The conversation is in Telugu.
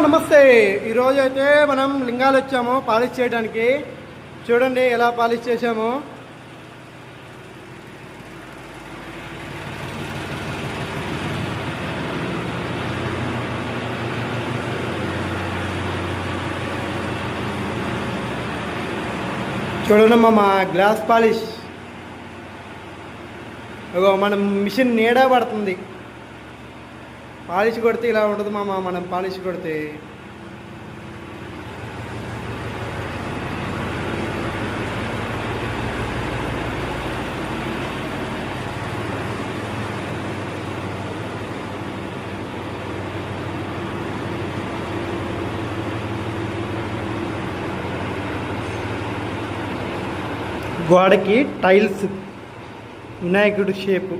నమస్తే. ఈరోజు అయితే మనం లింగాలు వచ్చాము పాలిష్ చేయడానికి. చూడండి ఎలా పాలిష్ చేసాము. చూడండి మా గ్లాస్ పాలిష్. మనం మిషన్ నీడ పడుతుంది. పాలిష్ కొడితే ఇలా ఉండదు మనం పాలిష్ కొడితే. గోడకి టైల్స్, వినాయకుడు షేపు.